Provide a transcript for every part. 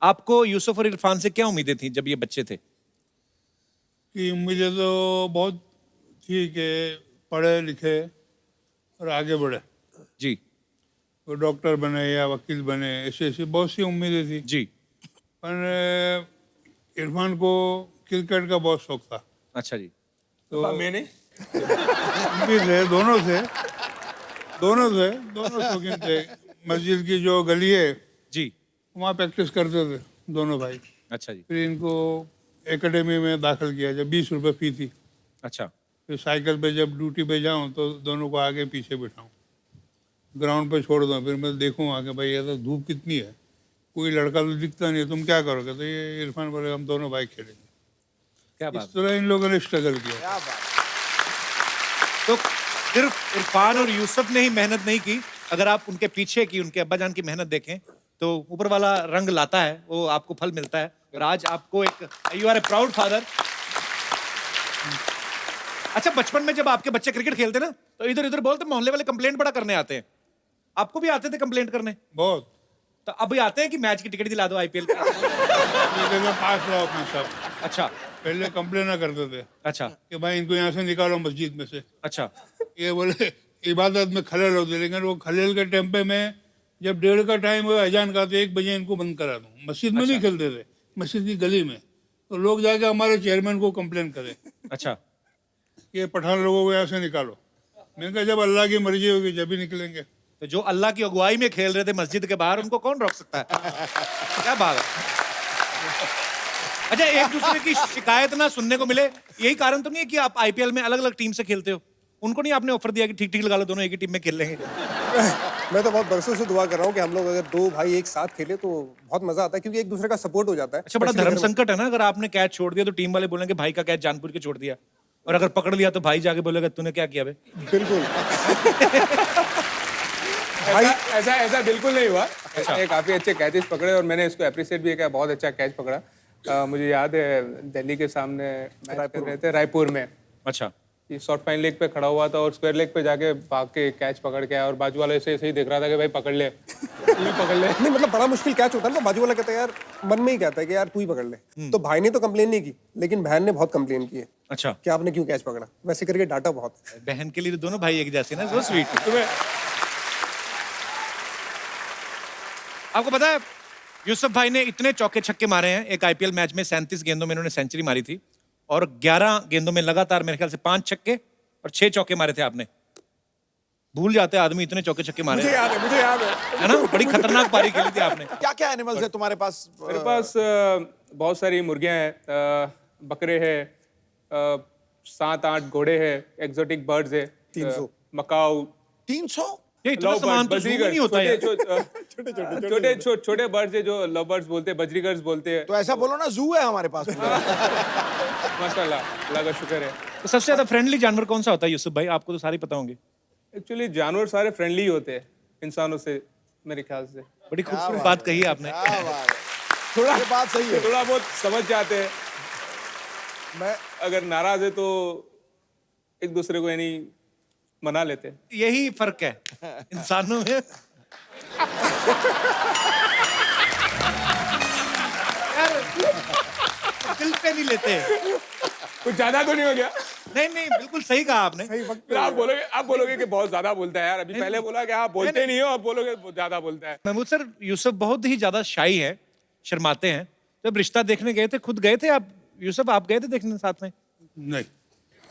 आपको यूसुफ और इरफान से क्या उम्मीदें थी जब ये बच्चे थे? कि उम्मीदें तो बहुत थी कि पढ़े लिखे और आगे बढ़े, जी वो डॉक्टर बने या वकील बने, ऐसी ऐसी बहुत सी उम्मीदें थी। जी। पर इरफान को क्रिकेट का बहुत शौक था, अच्छा जी। तो मैंने हम भी थे, दोनों शौकीन थे। मस्जिद की जो गली है जी। वहाँ प्रैक्टिस करते थे दोनों भाई। अच्छा जी। फिर इनको एकेडमी में दाखिल किया जब 20 रुपये फी थी। अच्छा। फिर साइकिल पे जब ड्यूटी पे जाऊँ तो दोनों को आगे पीछे बिठाऊँ, ग्राउंड पे छोड़ दूँ, फिर मैं देखूँ आगे भाई ये तो धूप कितनी है, कोई लड़का तो दिखता नहीं, तुम क्या करोगे? तो ये इरफान बोले हम दोनों भाई खेलेंगे। क्या इस बात। तरह इन लोगों ने स्ट्रगल किया। तो सिर्फ इरफान और यूसुफ ने ही मेहनत नहीं की, अगर आप उनके पीछे की, उनके अब्बा जान की मेहनत देखें तो ऊपर वाला रंग लाता है, वो आपको फल मिलता है। और आज आपको एक, you are a proud father. अच्छा, बचपन में जब आपके बच्चे क्रिकेट खेलते ना तो इधर उधर बोलते, मोहल्ले वाले कंप्लेंट बड़ा करने आते हैं, आपको भी आते थे कंप्लेंट करने? बहुत। तो अभी आते हैं कि मैच की टिकट दिला दो आईपीएल की? पास रहो अपना सब। अच्छा पहले कंप्लेन ना करते थे अच्छा कि भाई इनको यहाँ से निकालो मस्जिद में से। अच्छा। ये बोले इबादत में खलल होते, लेकिन वो खलल के टेम्पे में जब 1:30 का टाइम हुआ अजान का तो 1 बजे इनको बंद करा दूँ। मस्जिद में नहीं खेलते थे, मस्जिद की गली में। तो लोग जाके हमारे चेयरमैन को कंप्लेन करें अच्छा। कि पठान लोगों को यहाँ से निकालो। मैंने कहा जब अल्लाह की मर्जी होगी जब भी निकलेंगे। तो जो अल्लाह की अगुवाई में खेल रहे थे मस्जिद के बाहर, उनको कौन रोक सकता है? क्या बात है। अच्छा, एक दूसरे की शिकायत ना सुनने को मिले, यही कारण तो नहीं है कि आप आईपीएल में अलग अलग टीम से खेलते हो? उनको नहीं आपने ऑफर दिया कि ठीक ठीक लगा लो, दोनों एक ही टीम में खेल लेंगे? मैं तो बहुत बरसों से दुआ कर रहा हूँ कि हम लोग अगर दो भाई एक साथ खेले तो बहुत मजा आता है, क्योंकि एक दूसरे का सपोर्ट हो जाता है। अच्छा, बड़ा Especially धर्म अगर- संकट है ना, अगर आपने कैच छोड़ दिया तो टीम वाले बोलेंगे भाई का कैच जानबूझ के छोड़ दिया, और अगर पकड़ लिया तो भाई जाके बोलेगा तूने क्या किया बे? बिल्कुल। ऐसा ऐसा बिल्कुल नहीं हुआ। ये काफी अच्छे कैचेस पकड़े और मैंने इसको अप्रिशिएट भी किया, बहुत अच्छा कैच पकड़ा। मुझे याद है दिल्ली के सामने मैच कर रहे थे रायपुर में, अच्छा। ये शॉर्ट फाइन लेग पे खड़ा हुआ था और स्क्वायर लेग पे जाके भाग के कैच पकड़ के आया, और बाजू वाला ऐसे ही देख रहा था कि भाई पकड़ ले, तू भी पकड़ ले। नहीं मतलब बड़ा मुश्किल कैच होता है ना, तो बाजू वाला कहता है यार, मन में ही कहता है कि यार तू ही पकड़ ले। तो भाई ने तो कंप्लेन नहीं की, लेकिन बहन ने बहुत कंप्लेन की है अच्छा, कि आपने क्यों कैच पकड़ा, वैसे करके डांटा बहुत। बहन के लिए तो दोनों भाई एक जैसे ना, वो स्वीट। तुम्हें आपको पता है यूसुफ भाई ने इतने चौके छक्के मारे हैं एक आईपीएल मैच में, 37 गेंदों में इन्होंने सेंचुरी मारी थी, और 11 गेंदों में लगातार मेरे ख्याल से 5 छक्के और 6 चौके मारे थे आपने। भूल जाते हैं आदमी इतने चौके छक्के मारे मुझे याद है, मुझे याद है। है ना, बड़ी खतरनाक पारी खेली थी आपने। क्या क्या एनिमल्स है तुम्हारे पास? मेरे पास बहुत सारी मुर्गियां हैं, बकरे हैं, 7-8 घोड़े हैं, एक्सोटिक बर्ड्स है, 300 मकाऊ, 300? ये इतना सामान तो ज़ू में नहीं होता है। छोटे बर्ड्स है जो लव बर्ड्स बोलते हैं, बजरीगर्स बोलते हैं। तो ऐसा बोलो ना, जू है हमारे पास। माशाल्लाह, अल्लाह का शुक्र है। तो सबसे ज्यादा फ्रेंडली जानवर कौन सा होता है यूसुफ भाई? आपको तो सारे पता होंगे। एक्चुअली जानवर सारे फ्रेंडली होते हैं इंसानों से, मेरे ख्याल से। बड़ी खूबसूरत बात कही है आपने। क्या बात है, थोड़ा ये बात सही है। थोड़ा बहुत समझ जाते हैं, मैं अगर नाराज है तो एक दूसरे को यानी मना लेते हैं। यही फर्क है इंसानों में। यार, दिल पे नहीं लेते। कुछ ज्यादा तो नहीं हो गया? नहीं नहीं, बिल्कुल सही कहा आपने। फिर आप बोलोगे कि बहुत ज्यादा बोलता है यार। अभी पहले बोला कि आप बोलते नहीं हो, अब बोलोगे बहुत ज्यादा बोलता है। महमूद सर, यूसुफ बहुत ही ज्यादा शाई है, शर्माते हैं। जब रिश्ता देखने गए थे, खुद गए थे आप यूसुफ? आप गए थे देखने साथ में? नहीं,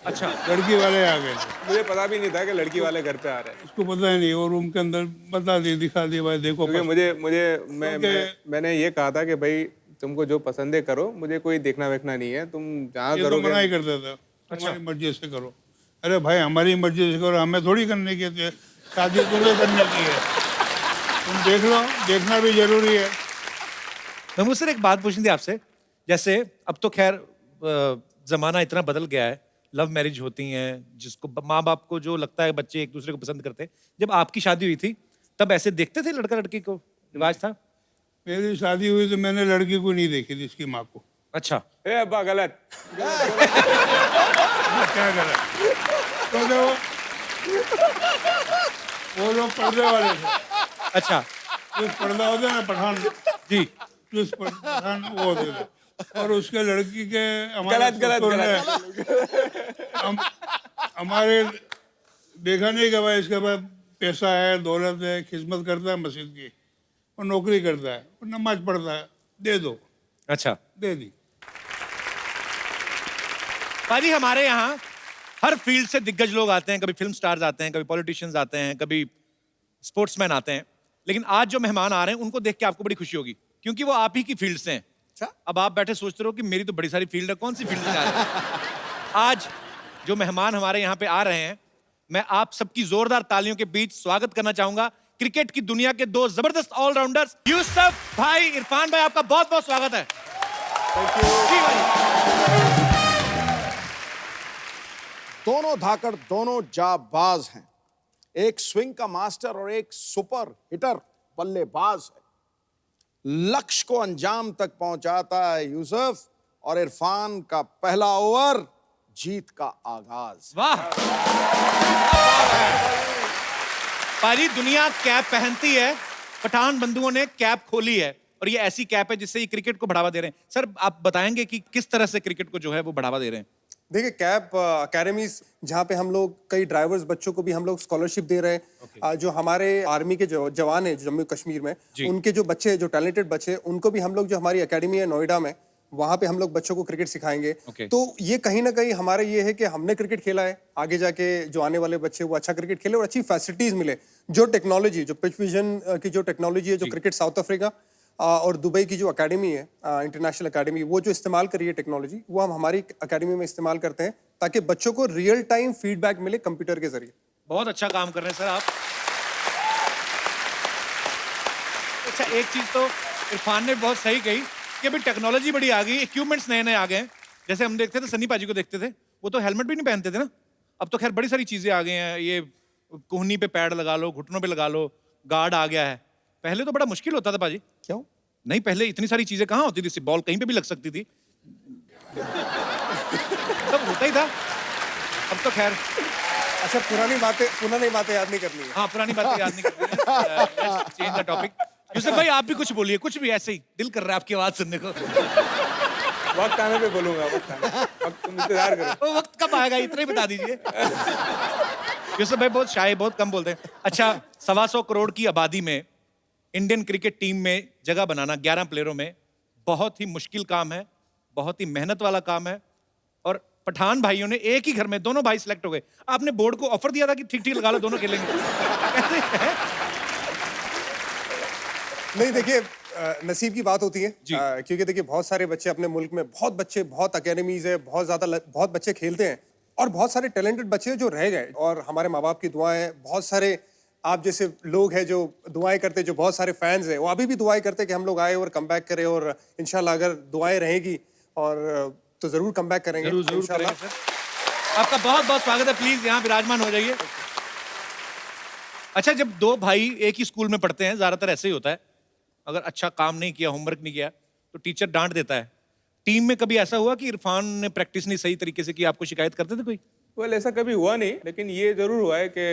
अच्छा। लड़की वाले आ गए थे, मुझे पता भी नहीं था कि लड़की वाले घर पे आ रहे हैं, उसको पता ही नहीं। वो रूम के अंदर बता दिया, दिखा दिया भाई देखो। क्योंकि मैंने ये कहा था कि भाई तुमको जो पसंद है करो, मुझे कोई देखना वेखना नहीं है, तुम जहाँ ये तो मना करोगे। ही करता था, हमारी मर्जी से करो। अरे भाई हमारी मर्जी से करो, हमें थोड़ी करने की है, शादी तुम्हें करने की है, तुम देख लो, देखना भी जरूरी है। महमूद सर, एक बात पूछनी थी आपसे। जैसे अब तो खैर जमाना इतना बदल गया है, लव मैरिज होती हैं, जिसको माँ बाप को जो लगता है बच्चे एक दूसरे को पसंद करते हैं। जब आपकी शादी हुई थी तब ऐसे देखते थे लड़का लड़की को, रिवाज था? मेरी शादी हुई तो मैंने लड़की को नहीं देखी थी, इसकी माँ को। अच्छा। ए अब्बा गलत। क्या करा, तो वो लोग पर्दे वाले थे। अच्छा जो पर्दा होता है ना, पठान जी। ट्विस्ट पठान वो होते थे। और उसके लड़की के हमारे गलत ससुर ने हमारे देखा नहीं कि भाई इसके पास पैसा है, दौलत है, खिदमत करता है मस्जिद की और नौकरी करता है और नमाज पढ़ता है, दे दो। अच्छा दे दी। पाजी, हमारे यहाँ हर फील्ड से दिग्गज लोग आते हैं, कभी फिल्म स्टार्स आते हैं, कभी पॉलिटिशियंस आते हैं, कभी स्पोर्ट्समैन आते हैं, लेकिन आज जो मेहमान आ रहे हैं उनको देख के आपको बड़ी खुशी होगी क्योंकि वो आप ही की फील्ड से हैं। अच्छा। अब आप बैठे सोचते रहो कि मेरी तो बड़ी सारी फील्ड है, कौन सी फील्ड से आ रहे हैं? आज जो मेहमान हमारे यहाँ पे आ रहे हैं, मैं आप सबकी जोरदार तालियों के बीच स्वागत करना चाहूंगा क्रिकेट की दुनिया के दो जबरदस्त ऑलराउंडर्स यूसुफ भाई, इरफान भाई, आपका बहुत बहुत स्वागत है। जी भाई। दोनों धाकड़, दोनों जाबाज हैं। एक स्विंग का मास्टर और एक सुपर हिटर बल्लेबाज है। लक्ष्य को अंजाम तक पहुंचाता है यूसुफ और इरफान का पहला ओवर, जीत का आगाज। वाह पाजी, दुनिया कैप पहनती है, पठान बंधुओं ने कैप खोली है और ये ऐसी कैप है जिससे ये क्रिकेट को बढ़ावा दे रहे हैं। सर, आप बताएंगे कि किस तरह से क्रिकेट को जो है वो बढ़ावा दे रहे हैं? देखिए, कैप अकेडमीज जहाँ पे हम लोग कई ड्राइवर्स बच्चों को भी हम लोग स्कॉलरशिप दे रहे हैं। जो हमारे आर्मी के जो जवान हैं जम्मू कश्मीर में, उनके जो बच्चे, जो टैलेंटेड बच्चे, उनको भी हम लोग, जो हमारी अकेडमी है नोएडा में, वहाँ पे हम लोग बच्चों को क्रिकेट सिखाएंगे। तो ये कहीं ना कहीं हमारा ये है कि हमने क्रिकेट खेला है, आगे जाके जो आने वाले बच्चे वो अच्छा क्रिकेट खेले और अच्छी फैसिलिटीज मिले। जो टेक्नोलॉजी, जो पिच विजन की जो टेक्नोलॉजी है, जो क्रिकेट साउथ अफ्रीका और दुबई की जो अकेडमी है, इंटरनेशनल अकेडमी, वो जो इस्तेमाल करी है टेक्नोलॉजी, वो हम हमारी अकेडमी में इस्तेमाल करते हैं ताकि बच्चों को रियल टाइम फीडबैक मिले कंप्यूटर के जरिए। बहुत अच्छा काम कर रहे हैं सर आप। अच्छा, एक चीज तो इरफान ने बहुत सही कही कि अभी टेक्नोलॉजी बड़ी आ गई, इक्विपमेंट्स नए नए आ गए हैं। जैसे हम देखते थे, सन्नी पाजी को देखते थे, वो तो हेलमेट भी नहीं पहनते थे ना। अब तो खैर बड़ी सारी चीजें आ गई हैं, ये कोहनी पे पैड लगा लो, घुटनों पे लगा लो, गार्ड आ गया है। पहले तो बड़ा मुश्किल होता था पाजी। क्यों? नहीं, पहले इतनी सारी चीजें कहाँ होती थी, बॉल कहीं पे भी लग सकती थी, तब होता ही था। अब तो खैर, अच्छा, पुरानी बातें याद नहीं करनी है। हाँ, पुरानी बातें याद नहीं करनी। Change the topic. यूसुफ भाई, आप भी कुछ बोलिए, कुछ भी, ऐसे ही दिल कर रहा है आपकी आवाज सुनने को। वक्त आने पे बोलूंगा, वक्त तुम इंतजार करो। वो वक्त कब आएगा, इतना ही बता दीजिए। यूसुफ भाई बहुत शाय, बहुत कम बोलते हैं। अच्छा, 125 करोड़ की आबादी में इंडियन क्रिकेट टीम में जगह बनाना 11 प्लेयरों में बहुत ही मुश्किल काम है, बहुत ही मेहनत वाला काम है। और पठान भाइयों ने एक ही घर में दोनों भाई सिलेक्ट हो गए। आपने बोर्ड को ऑफर दिया था कि ठीक ठीक लगा लो, दोनों खेलेंगे। नहीं, देखिए, नसीब की बात होती है क्योंकि देखिए बहुत सारे बच्चे अपने मुल्क में, बहुत बच्चे, बहुत अकेडमीज है, बहुत बच्चे खेलते हैं और बहुत सारे टैलेंटेड बच्चे जो रह गए। और हमारे माँ बाप की दुआएं, बहुत सारे आप जैसे लोग हैं जो दुआएं करते, जो बहुत सारे फैंस हैं, वो अभी भी दुआएं करते कि हम लोग आए और कम बैक करें। और इंशाल्लाह अगर दुआएं रहेगी और तो जरूर कम बैक करेंगे। जरूर जरूर करेंगे सर। आपका बहुत बहुत स्वागत है, प्लीज यहाँ विराजमान हो जाइए। अच्छा, जब दो भाई एक ही स्कूल में पढ़ते हैं, ज्यादातर ऐसे ही होता है, अगर अच्छा काम नहीं किया, होमवर्क नहीं किया, तो टीचर डांट देता है। टीम में कभी ऐसा हुआ कि इरफान ने प्रैक्टिस नहीं सही तरीके से की, आपको शिकायत करते थे कोई? वेल, ऐसा कभी हुआ नहीं, लेकिन ये जरूर हुआ है कि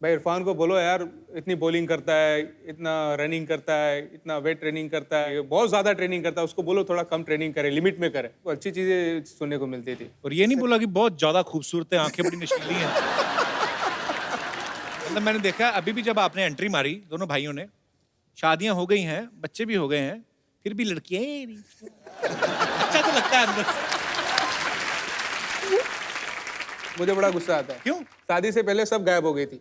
भाई इरफान को बोलो यार, इतनी बॉलिंग करता है, इतना रनिंग करता है, इतना वेट ट्रेनिंग करता है, बहुत ज्यादा ट्रेनिंग करता है, उसको बोलो थोड़ा कम ट्रेनिंग करे, लिमिट में करे। तो अच्छी चीजें सुनने को मिलती थी। और ये नहीं बोला कि बहुत ज्यादा खूबसूरत है, आंखें बड़ी नशीली हैं। मतलब मैंने देखा अभी भी जब आपने एंट्री मारी, दोनों भाइयों ने, शादियां हो गई हैं, बच्चे भी हो गए हैं, फिर भी लड़कियां अच्छा तो लगता है अंदर से। मुझे बड़ा गुस्सा आता है। क्यों? शादी से पहले सब गायब हो गई थी।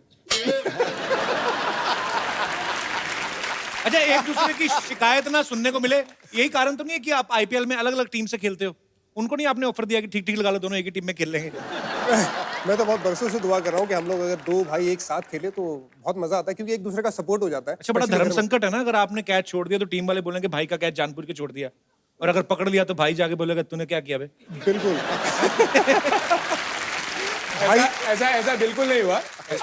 अच्छा, एक दूसरे की शिकायत ना सुनने को मिले, यही कारण तो नहीं है कि आप आईपीएल में अलग अलग टीम से खेलते हो? उनको नहीं आपने ऑफर दिया कि ठीक ठीक लगा लो, दोनों एक ही टीम में खेल लेंगे? मैं तो बहुत बरसों से दुआ कर रहा हूँ कि हम लोग अगर दो भाई एक साथ खेले तो बहुत मजा आता है क्योंकि एक दूसरे का सपोर्ट हो जाता है। अच्छा, बड़ा धर्म संकट है ना, अगर आपने कैच छोड़ दिया तो टीम वाले बोलेंगे भाई का कैच जानबूझ के छोड़ दिया, और अगर पकड़ लिया तो भाई जाके बोलेगा तूने क्या किया बे? बिल्कुल। ऐसा बिल्कुल नहीं हुआ।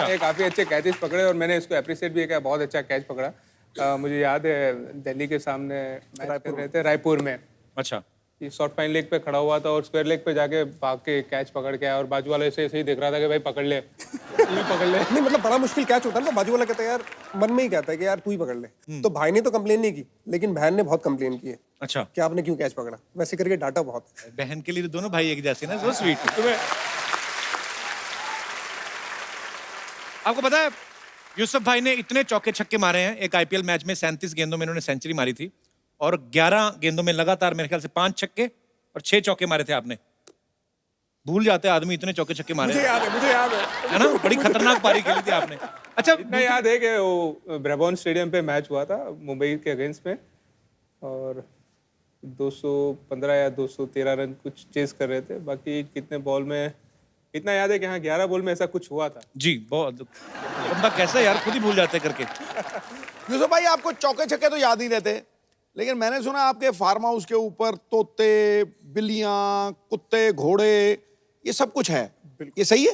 ये काफी अच्छे कैचेस पकड़े और मैंने इसको अप्रिशिएट भी किया, बहुत अच्छा कैच पकड़ा। मुझे याद है दिल्ली के सामने मैच कर रहे थे, रायपुर में। अच्छा। कि शॉर्ट फाइन लेग पे खड़ा हुआ था और स्क्वायर लेग पे जाके भाग के कैच पकड़ के आया और बाजू वाले ऐसे ही देख रहा था कि भाई पकड़ ले तू भी पकड़ ले। नहीं मतलब बड़ा मुश्किल कैच होता है ना, तो बाजू वाला कहता है यार, मन में ही कहता है कि यार तू ही पकड़ ले। तो भाई ने तो कंप्लेन नहीं की, लेकिन बहन ने बहुत कंप्लेन की है अच्छा, कि आपने क्यों कैच पकड़ा, वैसे करके डांटा बहुत। बहन के लिए दोनों भाई एक जैसे ना, सो स्वीट। तुम्हें आपको पता है यूसुफ भाई ने इतने चौके छक्के मारे हैं एक आईपीएल मैच में, 37 गेंदों में इन्होंने सेंचुरी मारी थी और 11 गेंदों में लगातार मेरे ख्याल से 5 छक्के और 6 चौके मारे थे आपने। भूल जाते हैं आदमी इतने चौके छक्के मारे मुझे याद है ना, बड़ी खतरनाक पारी खेली थी आपने। अच्छा, इतना याद है कि वो ब्रेबॉर्न स्टेडियम पे मैच हुआ था मुंबई के अगेंस्ट में और 215 या 213 रन कुछ चेस कर रहे थे, बाकी कितने बॉल में, इतना याद है कि हाँ 11 बॉल में ऐसा कुछ हुआ था। जी बहुत बंदा कैसा यार, खुद ही भूल जाते करके। यूसुफ भाई आपको चौके छक्के तो याद ही रहते, लेकिन मैंने सुना आपके फार्म हाउस के ऊपर तोते, बिल्लियां, कुत्ते, घोड़े, ये सब कुछ है, ये सही है?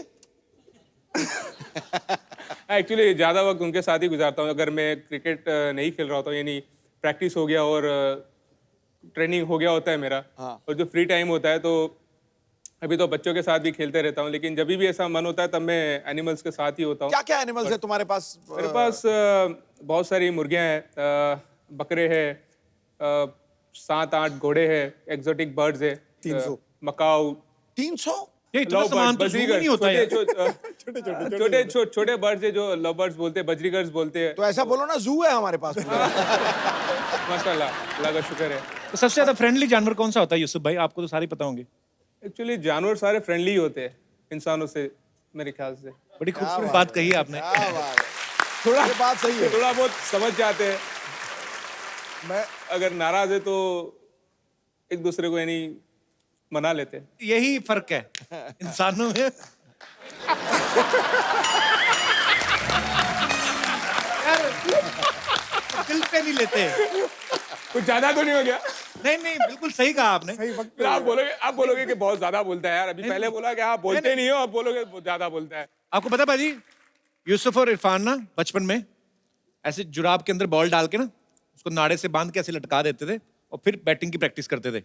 एक्चुअली ज़्यादा वक्त उनके साथ ही गुजारता हूँ। अगर मैं क्रिकेट नहीं खेल रहा होता हूँ, यानी प्रैक्टिस हो गया और ट्रेनिंग हो गया होता है मेरा, हाँ। और जो फ्री टाइम होता है, तो अभी तो बच्चों के साथ भी खेलते रहता हूँ, लेकिन जब भी ऐसा मन होता है तब मैं एनिमल्स के साथ ही होता हूँ। क्या क्या एनिमल्स है तुम्हारे पास? मेरे पास बहुत सारी मुर्गियाँ हैं, बकरे हैं, 7-8 घोड़े हैं, एक्सोटिक बर्ड्स है, 300 मकाऊ, 300? ये इतना लव सामान तो बर्ड्स, ज़ू में नहीं होता है। छोटे बर्ड्स है जो लव बर्ड्स बोलते हैं, बजरीगर्स बोलते हैं। तो ऐसा बोलो ना, जू है हमारे पास। माशाल्लाह, अल्लाह का शुक्र है। तो सबसे ज्यादा फ्रेंडली जानवर कौन सा होता है यूसुफ भाई? आपको तो सारे पता होंगे। एक्चुअली जानवर सारे फ्रेंडली होते हैं इंसानों से, मेरे ख्याल से। बड़ी खूबसूरत बात कही है आपने। क्या बात है, थोड़ा ये बात सही है। थोड़ा बहुत समझ जाते हैं, मैं अगर नाराज है तो एक दूसरे को यानी मना लेते हैं। यही फर्क है इंसानों में। यार दिल पे नहीं लेते। कुछ ज्यादा तो नहीं हो गया? नहीं नहीं, बिल्कुल सही कहा आपने। फिर आप बोलोगे कि बहुत ज्यादा बोलता है यार। अभी पहले बोला कि आप बोलते नहीं हो, अब बोलोगे बहुत ज्यादा बोलता है। आपको पता बाजी, यूसुफ और इरफान ना बचपन में ऐसे जुराब के अंदर बॉल डाल के ना उसको नाड़े से बांध के ऐसे लटका देते थे और फिर बैटिंग की प्रैक्टिस करते थे।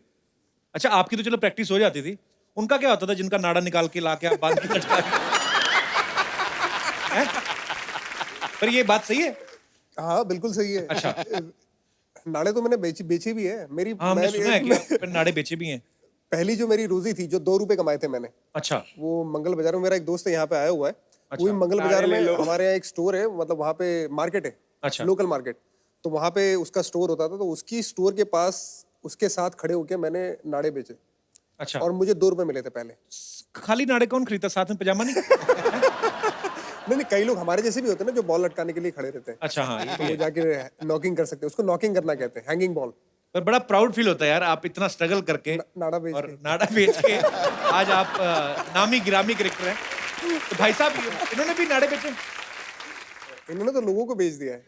अच्छा, आपकी तो चलो प्रैक्टिस हो जाती थी, उनका क्या होता था जिनका नाड़ा निकाल के ला के आप बांध के लटका हैं? पर ये बात सही है। हाँ बिल्कुल सही है। अच्छा। नाड़े तो मैंने बेची भी है। मेरी हाँ, हमने सुना है कि मैं- आपने नाड़े बेचे भी हैं। पहली जो मेरी रोजी थी, जो 2 रुपए कमाए थे मैंने, अच्छा वो मंगल बाजार में, मेरा एक दोस्त है यहाँ पे आया हुआ है, वही मंगल नाड़े बाजार ले में लो। हमारे यहाँ एक स्टोर है, मतलब वहाँ पे मार्केट है, अच्छा। लोकल मार्केट, तो वहाँ पे उसका स्टोर होता था, तो उसकी स्टोर के पास उसके साथ खड़े होके मैंने नाड़े बेचे अच्छा। और मुझे 2 रुपए मिले थे पहले। खाली नाड़े कौन खरीदता, साथ में पजामा नहीं? नहीं, कई लोग हमारे जैसे भी होते हैं ना जो बॉल लटकाने के लिए खड़े रहते हैं, अच्छा हाँ, ये तो भी वो है। जाके नॉकिंग कर सकते हैं, उसको नॉकिंग करना कहते हैं, हैंगिंग बॉल। पर बड़ा प्राउड फील होता है यार, आप इतना स्ट्रगल करके नाड़ा बेच और के। नाड़ा बेच के आज आप नामी गिरामी क्रिकेटर हैं। तो भाई साहब इन्होंने भी नाड़े बेचे? इन्होंने तो लोगों को बेच दिया है।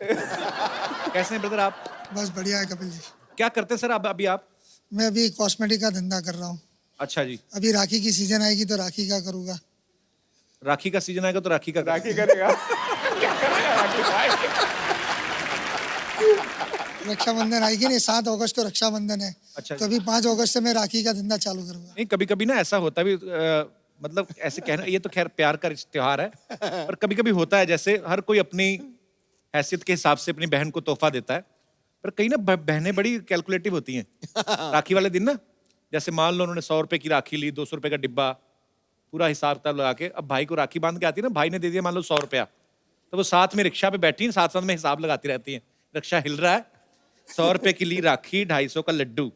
कैसे हैं ब्रदर आप? बस बढ़िया है कपिल जी। क्या करते हैं सर अभी आप? मैं अभी कॉस्मेटिक का धंधा कर रहा हूँ। अच्छा जी। अभी राखी की सीजन आएगी तो राखी का करूँगा। राखी का सीजन आएगा तो राखी का राखी करेगा क्या करेगा राखी भाई? रक्षाबंधन आएगी नहीं, 7 अगस्त को रक्षाबंधन है। अच्छा। तो अभी 5 अगस्त से मैं राखी का धंधा चालू करूँगा। नहीं, कभी कभी ना ऐसा होता भी मतलब ऐसे कहना, ये तो खैर प्यार का त्योहार है, पर कभी कभी होता है जैसे हर कोई अपनी हैसियत के हिसाब से अपनी बहन को तोहफा देता है, पर कहीं ना बहनें बड़ी कैलकुलेटिव होती हैं। राखी वाले दिन ना, जैसे मान लो उन्होंने 100 रुपए की राखी ली, 200 रुपए का डिब्बा, पूरा हिसाब किताब लगा के, अब भाई को राखी बांध के आती है ना, भाई ने दे दिया मान लो 100 रुपया, तो वो साथ में रिक्शा पे बैठी साथ साथ में हिसाब लगाती रहती है। रिक्शा हिल रहा है, 100 रुपए की ली राखी, 250 का लड्डू,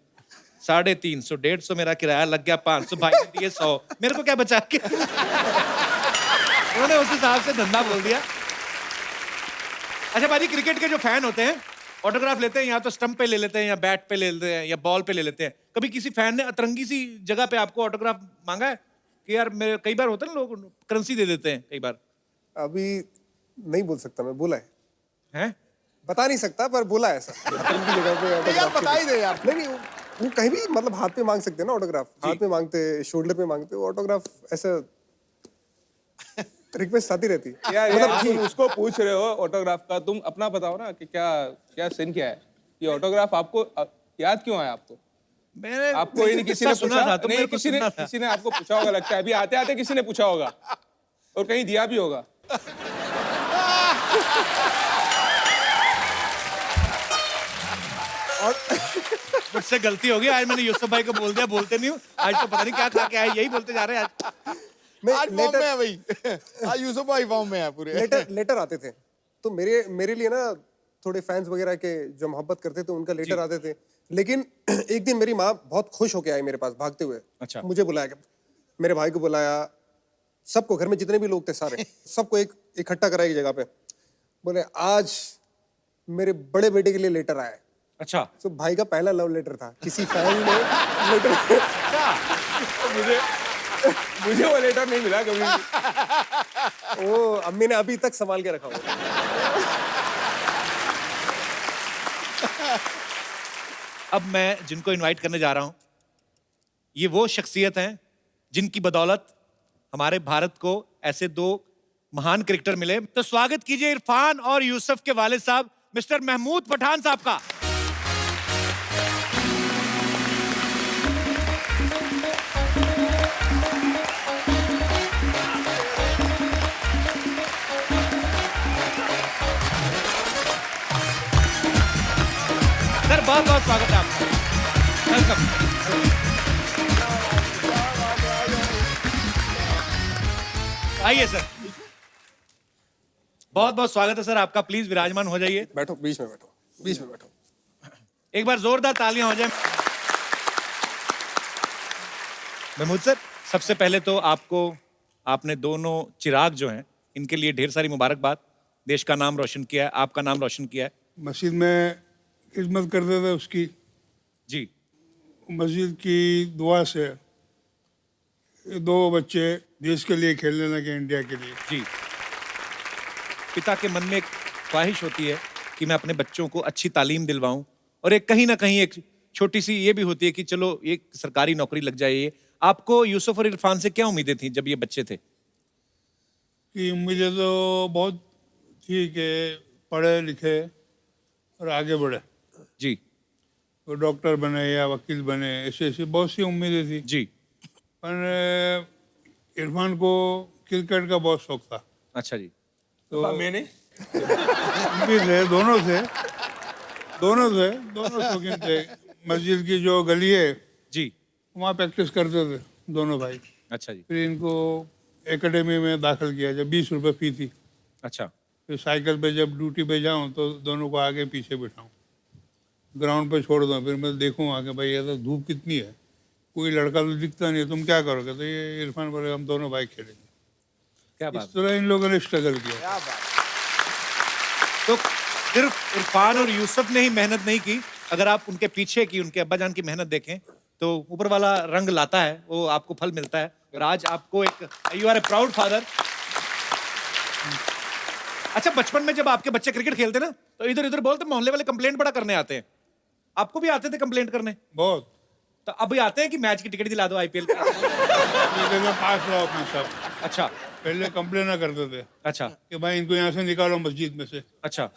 350, 150 मेरा किराया लग गया, 500 भाई ने दिए, 100 मेरे को क्या बचा के। उन्होंने उस हिसाब से धंधा बोल दिया। अच्छा बाजी, क्रिकेट के जो फैन होते हैं ऑटोग्राफ लेते हैं, या तो स्टंप पे ले लेते हैं, या बैट पे ले लेते हैं, या बॉल पे ले लेते हैं। कभी किसी फैन ने अतरंगी सी जगह पे आपको ऑटोग्राफ मांगा है कि यार मेरे, कई बार होता है ना लोग करेंसी दे देते हैं कई बार, अभी नहीं बोल सकता मैं, बोला है, हैं? बता नहीं सकता पर बोला है ऐसा। की जगह पे यार autograph बता ही दे यार। नहीं, वो कहीं भी मतलब हाथ पे मांग सकते हैं ना ऑटोग्राफ, हाथ में मांगते, शोल्डर पे मांगते, वो ऑटोग्राफ ऐसा रिक्वेस्ट आती रहती है। यार तुम उसको पूछ रहे हो ऑटोग्राफ का, तुम अपना बताओ ना कि क्या क्या सीन क्या है? ये ऑटोग्राफ आपको याद क्यों आया आपको? मैंने आपको ही नहीं किसी ने किस्सा सुना पूछा था तो नहीं मेरे को किसी ने सुनना था। किसी ने आपको पूछा होगा लगता है अभी आते आते किसी ने पूछा होगा और कहीं दिया भी होगा मुझसे गलती हो गई, आज मैंने यूसुफ भाई को बोल दिया, बोलते नहीं हूँ, आज तो पता नहीं क्या खा के आए, यही बोलते जा रहे हैं आज। आज फॉर्म में है भाई। आज यूसुफ भाई फॉर्म में है पूरे। लेटर आते थे तो मेरे लिए ना थोड़े फैंस वगैरह के जो मोहब्बत करते थे उनका लेटर आते थे। लेकिन एक दिन मेरी माँ बहुत खुश होके आई मेरे पास भागते हुए। अच्छा। मुझे बुलाया, मेरे भाई को बुलाया, सबको, घर में जितने भी लोग थे सारे सबको एक इकट्ठा करा एक जगह पे। बोले आज मेरे बड़े बेटे के लिए लेटर आया है। अच्छा, तो भाई का पहला लव लेटर था, किसी फैन ने लेटर मुझे वो लेटर नहीं मिला कभी भी। वो अम्मी ने अभी तक संभाल के रखा हुआ है। अब मैं जिनको इनवाइट करने जा रहा हूं, ये वो शख्सियत हैं जिनकी बदौलत हमारे भारत को ऐसे दो महान क्रिकेटर मिले। तो स्वागत कीजिए इरफान और यूसुफ के वालिद साहब मिस्टर महमूद पठान साहब का। सर बहुत बहुत स्वागत है आपका, वेलकम। आइए सर, बहुत बहुत स्वागत है सर आपका, प्लीज विराजमान हो जाइए। बैठो, बीच में बैठो, बीच में बैठो। एक बार जोरदार तालियां हो जाए। महमूद सर, सबसे पहले तो आपने दोनों चिराग जो हैं इनके लिए ढेर सारी मुबारकबाद। देश का नाम रोशन किया है, आपका नाम रोशन किया है। मस्जिद में खिदमत करते थे उसकी, जी मस्जिद की दुआ से ये दो बच्चे देश के लिए खेलने लगे, इंडिया के लिए। जी, पिता के मन में एक ख्वाहिश होती है कि मैं अपने बच्चों को अच्छी तालीम दिलवाऊं, और एक कहीं ना कहीं एक छोटी सी ये भी होती है कि चलो एक सरकारी नौकरी लग जाए। ये आपको यूसुफ और इरफान से क्या उम्मीदें थी जब ये बच्चे थे? कि मुझे तो बहुत थी कि पढ़े लिखे और आगे बढ़े, जी वो डॉक्टर बने या वकील बने, ऐसी ऐसी बहुत सी उम्मीदें थी। जी, पर इरफान को क्रिकेट का बहुत शौक था। अच्छा जी। तो मैंने भी थे, दोनों शौकीन थे। मस्जिद की जो गली है जी, वहाँ प्रैक्टिस करते थे दोनों भाई। अच्छा जी, फिर इनको एकेडमी में दाखिल किया जब 20 रुपये फी थी। अच्छा, फिर साइकिल पे जब ड्यूटी पे जाऊँ तो दोनों को आगे पीछे बिठाऊँ, ग्राउंड पे छोड़ दूँ, फिर मैं देखूँ आगे भाई ये तो धूप कितनी है, कोई लड़का तो दिखता नहीं है, तुम क्या करोगे? तो ये इरफान बोले हम दोनों भाई खेलेंगे। क्या बात। इस तरह इन लोगों ने स्ट्रगल किया। क्या बात। तो सिर्फ इरफान और यूसुफ ने ही मेहनत नहीं की, अगर आप उनके पीछे की, उनके अब्बा जान की मेहनत देखें तो ऊपर वाला रंग लाता है, वो आपको फल मिलता है। और आज आपको एक, you are a proud father. अच्छा, बचपन में जब आपके बच्चे क्रिकेट खेलते ना तो इधर इधर बोलते, मोहल्ले वाले कंप्लेंट बड़ा करने आते हैं, आपको भी आते थे कंप्लेंट करने? बहुत तो अभी आते हैं कि मैच की टिकट दिला दो आईपीएल का? पास रहो अपने सब। अच्छा पहले कंप्लेन करते थे अच्छा कि भाई इनको यहाँ से निकालो मस्जिद में से। अच्छा,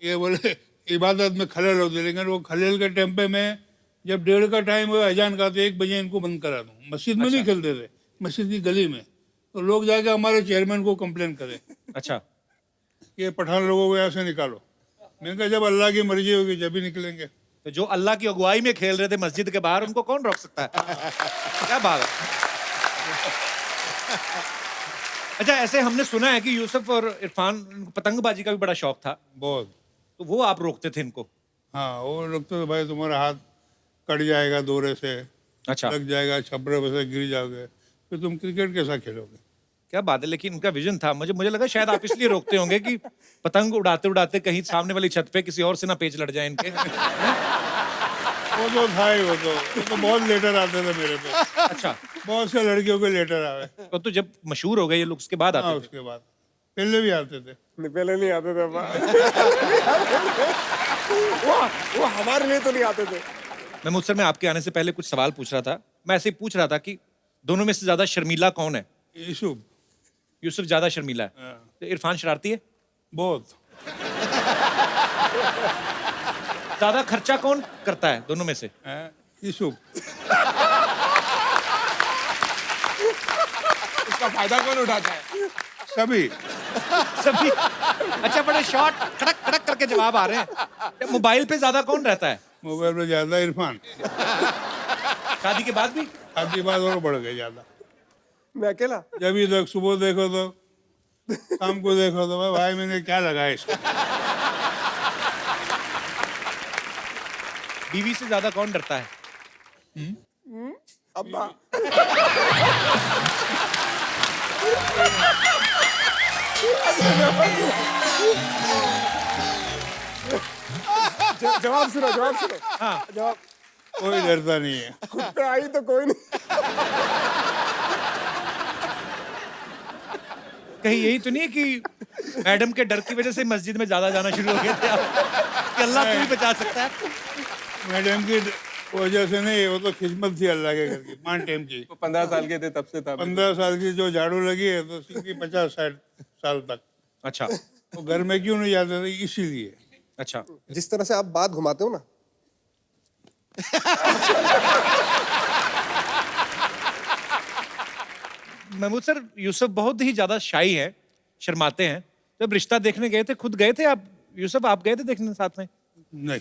ये बोले इबादत में खलल होते, लेकिन वो खलल के टेम्पे में जब 1:30 का टाइम हुआ अजान का तो 1 बजे इनको बंद करा दूँ। मस्जिद में नहीं खेलते थे, मस्जिद की गली में। तो लोग जाके हमारे चेयरमैन को कंप्लेन करे अच्छा, कि पठान लोगों को यहाँ से निकालो। मैंने कहा जब अल्लाह की मर्जी होगी जब ही निकलेंगे। तो जो अल्लाह की अगुवाई में खेल रहे थे मस्जिद के बाहर, उनको कौन रोक सकता है? क्या बात है। अच्छा, ऐसे हमने सुना है कि यूसुफ और इरफान को पतंगबाजी का भी बड़ा शौक था, बहुत। तो वो आप रोकते थे इनको? हाँ, वो लोग तो भाई तुम्हारा हाथ कट जाएगा दौरे से, अच्छा, लग जाएगा, छपरे पे से गिर जाओगे, फिर तुम क्रिकेट कैसा खेलोगे? क्या बात है। लेकिन उनका विजन था, मुझे लगा शायद आप इसलिए रोकते होंगे कि पतंग उड़ाते उड़ाते कहीं सामने वाली छत पे किसी और से ना पेच लड़ जाए इनके। वो तो था ही, वो तो बहुत लेटर आते थे मेरे पे। अच्छा, बहुत से लड़कियों के लेटर आए। तो जब मशहूर हो गए ये लोग उसके बाद हाँ, आते थे? उसके बाद पहले भी आते थे। पहले नहीं आते थे वो हमारे लिए तो नहीं आते थे। मैं मुझसे मैं आपके आने से पहले कुछ सवाल पूछ रहा था। मैं ऐसे ही पूछ रहा था कि दोनों में से ज्यादा शर्मीला कौन है? यूसुफ। यूसुफ ज्यादा शर्मीला है, हाँ। तो इरफान शरारती है? बहुत। ज्यादा खर्चा कौन करता है दोनों में से? हैं? यूसुफ। इसका फायदा कौन उठाता है? सभी। सभी। अच्छा, बड़े शॉर्ट कड़क कड़क करके जवाब आ रहे हैं। मोबाइल पे ज्यादा कौन रहता है? मोबाइल में ज्यादा इरफान। शादी के बाद भी? आधी बात और बढ़ गई ज्यादा। मैं अकेला? जब भी तक सुबह देखो तो शाम को देखो तो भाई मैंने क्या लगाया इसका। बीवी से ज्यादा कौन डरता है? अब्बा। जवाब सुनो, जवाब सुनो। हाँ। जवाब कोई डरता नहीं है। खुद पे आई तो कोई नहीं। कहीं यही तो नहीं है कि मैडम के डर की वजह से मस्जिद में ज्यादा जाना शुरू हो गए थे आप? कि अल्लाह तो नहीं बचा सकता है? मैडम की वजह से नहीं, वो तो खिदमत थी अल्लाह के घर की, पान टाइम की। तो 15 साल के थे तब से था। 15 साल की जो झाड़ू लगी है तो सीधी 50-60 साल तक। अच्छा वो घर में क्यों नहीं जाते थे? इसीलिए। अच्छा। जिस तरह से आप बात घुमाते हो ना, महमूद सर, यूसुफ बहुत ही ज्यादा शाई है, शर्माते हैं। जब रिश्ता देखने गए थे, खुद गए थे आप? यूसुफ, आप गए थे देखने साथ में? नहीं,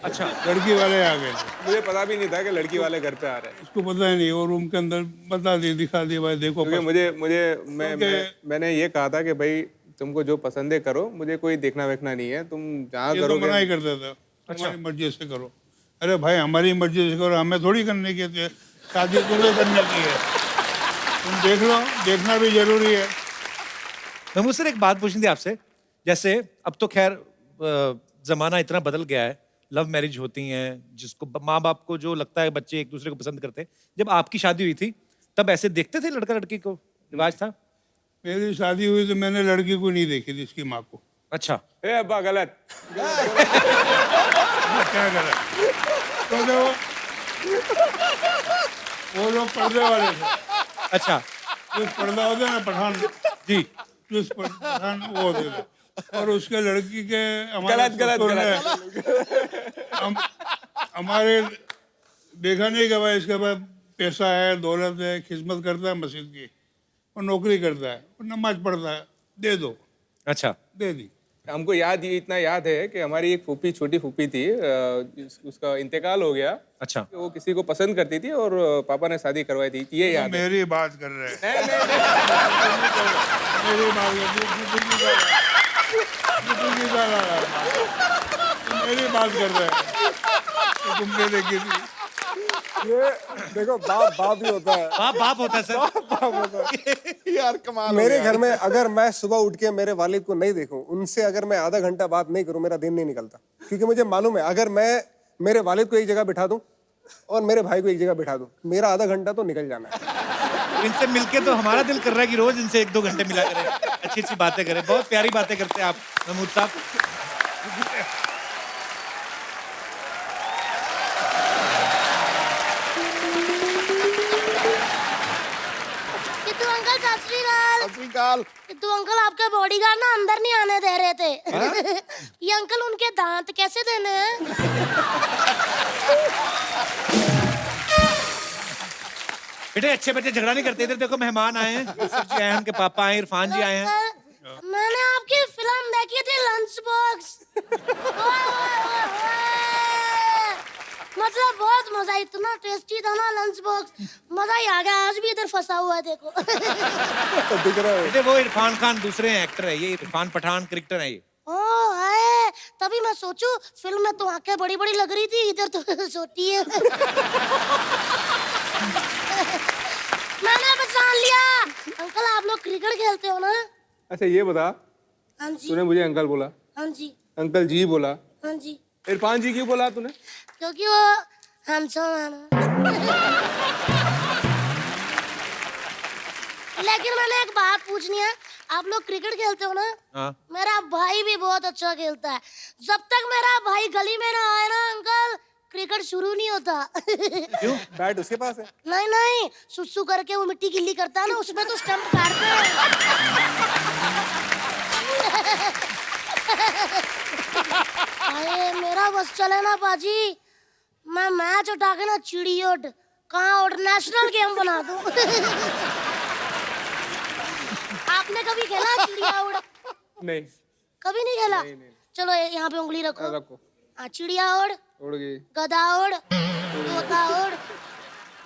अच्छा। लड़की वाले आ गए थे। मुझे पता भी नहीं था कि लड़की वाले घर पे आ रहे हैं। उसको पता ही नहीं, वो रूम के अंदर बता दी, दिखा दी, भाई देखो। क्योंकि मैंने ये कहा था कि भाई तुमको जो पसंद है करो, मुझे कोई देखना वेखना नहीं है, तुम जहाँ ये तो करोगे। मना ही करता था, हमारी मर्जी से करो। अरे भाई हमारी मर्जी से करो, हमें थोड़ी करने की है, शादी तुम्हें करने की है। तुम देख लो, देखना भी जरूरी है। महमूद सर, एक बात पूछनी थी आपसे। जैसे अब तो खैर जमाना इतना बदल गया है, लव मैरिज होती हैं, जिसको माँ बाप को जो लगता है बच्चे एक दूसरे को पसंद करते हैं। जब आपकी शादी हुई थी तब ऐसे देखते थे लड़का लड़की को? रिवाज था? मेरी शादी हुई तो मैंने लड़की को नहीं देखी थी, इसकी माँ को। अच्छा। ए अब्बा गलत। क्या करा? तो वो लोग पर्दे वाले थे। अच्छा जो पर्दा होता है ना, पठान जी। जो पठान वो होते थे। और उसके लड़की के हमारे गलत ससुर ने हमारे देखा नहीं कि भाई इसके पास पैसा है, दौलत है, खिदमत करता है मस्जिद की, और नौकरी करता है, और नमाज पढ़ता है, दे दो। अच्छा। दे दी। हमको इतना याद है कि हमारी एक फूफी, छोटी फूफी थी, उसका इंतकाल हो गया। अच्छा। वो किसी को पसंद करती थी और पापा ने शादी करवाई थी, ये याद है। मेरी बात कर रहे हैं। नहीं, नहीं, मेरी बात कर मेरी बात कर रहे हैं। तुमने देखी थी? ये देखो, बाप बाप ही होता है। बाप बाप होता है सर। यार कमाल हो मेरे गया। घर में अगर मैं सुबह उठ के मेरे वालिद को नहीं देखूं, उनसे अगर मैं आधा घंटा बात नहीं करूं, मेरा दिन नहीं निकलता। क्योंकि मुझे मालूम है, अगर मैं मेरे वालिद को एक जगह बिठा दूं और मेरे भाई को एक जगह बिठा दूं, मेरा आधा घंटा तो निकल जाना है। इनसे मिलके तो हमारा दिल कर रहा है कि रोज इनसे 1-2 घंटे मिला करें, अच्छी अच्छी बातें करें। बहुत प्यारी बातें करते हैं आप महमूद साहब। किट्टू अंकल, सत श्री अकाल। सत श्री अकाल। किट्टू अंकल, आपके बॉडीगार्ड ना अंदर नहीं आने दे रहे थे। ये अंकल, उनके दांत कैसे देने हैं? बेटे अच्छे बच्चे झगड़ा नहीं करते। इधर देखो, मेहमान आए हैं, यूसुफ जी आए हैं, उनके पापा आए, इरफान जी आए हैं। अंकल, मैंने आपकी फिल्म देखी थी, लंच बॉक्स। मतलब बहुत मजा, इतना टेस्टी था ना लंच बॉक्स, मजा ही आ गया। आज भी इधर फंसा हुआ है, देखो। दिख रहा है। बेटे वो इरफान खान दूसरे एक्टर है, ये इरफान पठान क्रिकेटर है ये। ओह है, तभी मैं सोचूं फिल्म में तो आंखें बड़ी बड़ी लग रही थी, इधर तो छोटी है। मैंने पहचान लिया। अंकल, आप लोग क्रिकेट खेलते हो ना? अच्छा ये बता, हाँ जी। तूने मुझे अंकल बोला, हाँ जी। अंकल जी बोला, हाँ जी। इरफान जी क्यों बोला तूने? क्योंकि वो हैंडसम है ना। लेकिन मैंने एक बात पूछनी है, आप लोग क्रिकेट खेलते हो ना? हाँ। मेरा भाई भी बहुत अच्छा खेलता है। जब तक मेरा भाई गली में ना आए ना अंकल, क्रिकेट शुरू नहीं होता। क्यों? बैट उसके पास है। नहीं नहीं, सुसु करके वो मिट्टी गिल्ली करता है ना, उसमें तो स्टंप काटते हैं। अरे मेरा बस चले ना बाजी, मैं मैच उठा के ना चिड़ी उठ, कहाँ उठ, नेशनल गेम बना दूं। आपने कभी खेला चिड़िया उड़? नहीं, कभी नहीं खेला? चलो यहाँ पे उंगली रखो। रखो। हाँ, चिड़िया उड़, उड़ गई। गधा उड़, तोता उड़,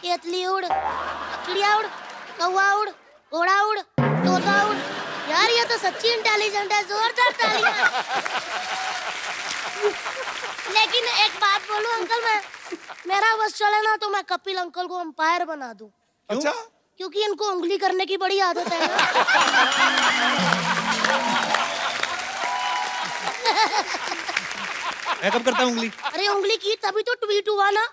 केतली उड़, चिड़िया उड़, कौवा उड़, घोड़ा उड़, तोता उड़। यार ये तो सच्ची इंटेलिजेंट है, जोरदार तालियां। लेकिन एक बात बोलूं अंकल, मैं मेरा बस चले ना तो मैं कपिल अंकल को अंपायर बना दूं, अच्छा, क्योंकि इनको उंगली करने की बड़ी आदत है ना। मैं कब करता हूँ उंगली? अरे उंगली की तभी तो ट्वीट हुआ ना।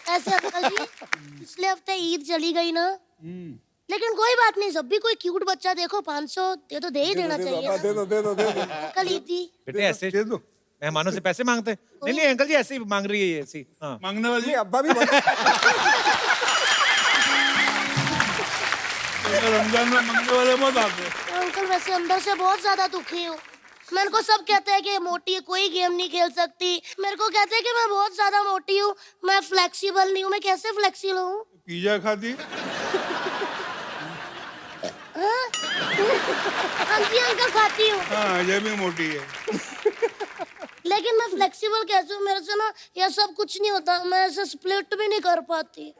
ऐसे अंकल जी, पिछले हफ्ते ईद चली गई ना, लेकिन कोई बात नहीं, जब भी कोई क्यूट बच्चा देखो 500 दे ही देना चाहिए ना। दे दो अंकल ईद दी। बेटे ऐसे दे दो। मेहमानों से पैसे मांगते हैं? नहीं नहीं अंकल जी, ऐसे ही मांग रही है ये, ऐसी। हाँ मांगने वाली अब्बा भी रमजान में मांगने वाले मत आते। अंकल वैसे अंदर से बहुत ज्यादा दुखी हूँ। मेरे को सब कहते हैं कि मोटी है, कोई गेम नहीं खेल सकती। मेरे को कहते हैं कि मैं बहुत ज्यादा मोटी हूँ, मैं फ्लेक्सिबल नहीं हूँ। मैं कैसे फ्लेक्सिबल हूँ? पिज्जा खाती? हाँ? हाँ जी अंकल, खाती हूँ। हाँ, ये भी मोटी है। लेकिन मैं फ्लेक्सिबल कैसे हूँ? मेरे से ना ये सब कुछ नहीं होता, मैं ऐसे स्प्लिट भी नहीं कर पाती।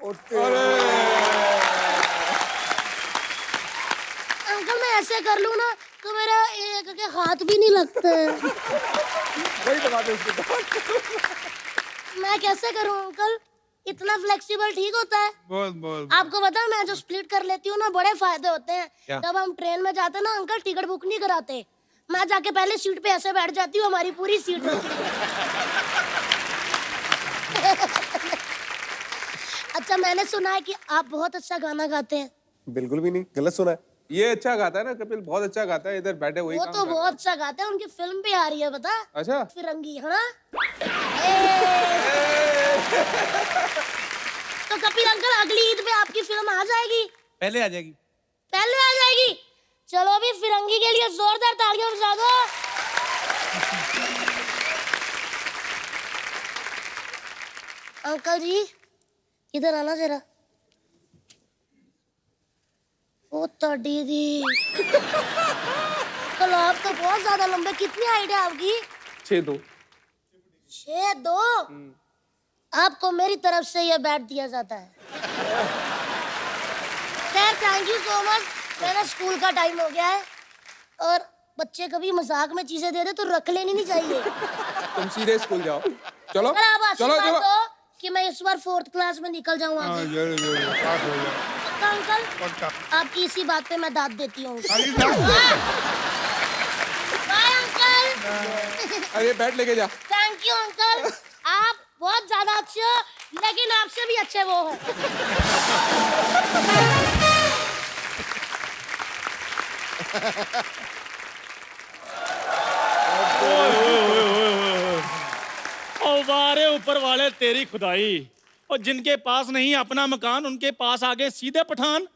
अंकल मैं ऐसे कर लूँ ना तो मेरा एक के हाथ भी नहीं लगते हैं। वही तो बात है उसकी। मैं कैसे करूँ अंकल? इतना फ्लेक्सिबल ठीक होता है? बहुत बहुत। आपको पता है मैं जो स्प्लिट कर लेती हूँ ना, बड़े फायदे होते हैं। क्या? जब हम ट्रेन में जाते हैं ना अंकल, टिकट बुक नहीं कराते, मैं जाके पहले सीट पे ऐसे बैठ जाती हूँ, हमारी पूरी सीट होती है। अच्छा, मैंने सुना है कि आप बहुत अच्छा गाना गाते हैं। बिल्कुल भी नहीं, गलत सुना है। ये अच्छा गाता है ना कपिल, बहुत अच्छा गाता है। इधर बैठे वही वो काम तो कर रहा है। बहुत अच्छा गाते हैं, उनकी फिल्म भी आ रही है पता है? अच्छा, फिरंगी, है ना? तो कपिल अंकल अगली ईद पे आपकी फिल्म आ जाएगी? पहले आ जाएगी। पहले आ जाएगी? चलो अभी फिरंगी के लिए जोरदार तालियां बजा दो। अंकल जी इधर आना जरा। ओ तड़ी दी, कल आप तो बहुत ज्यादा लंबे। कितनी हाइट है आपकी? 6'2". 6'2"? आपको मेरी तरफ से ये बैट दिया जाता है। खैर थैंक यू सो मच। मेरा स्कूल का टाइम हो गया है, और बच्चे कभी मजाक में चीजें दे दे तो रख लेनी नहीं चाहिए। तुम सीधे स्कूल जाओ। चलो अगर आप चलो आशीर्वाद चलो। दो कि मैं इस बार 4th क्लास में निकल जाऊँ हाँ, आगे। जरूर जरूर पास हो जाए। पक्का अंकल? पक्का। आपकी इसी बात पे मैं दाद देती हूँ। खाली दाद? Bye uncle. अरे बैट लेके जा। थैंक यू अंकल, आप बहुत ज्यादा अच्छे हो, लेकिन आपसे भी अच्छे वो है। और वारे ऊपर वाले तेरी खुदाई, और जिनके पास नहीं अपना मकान उनके पास आगे सीधे पठान।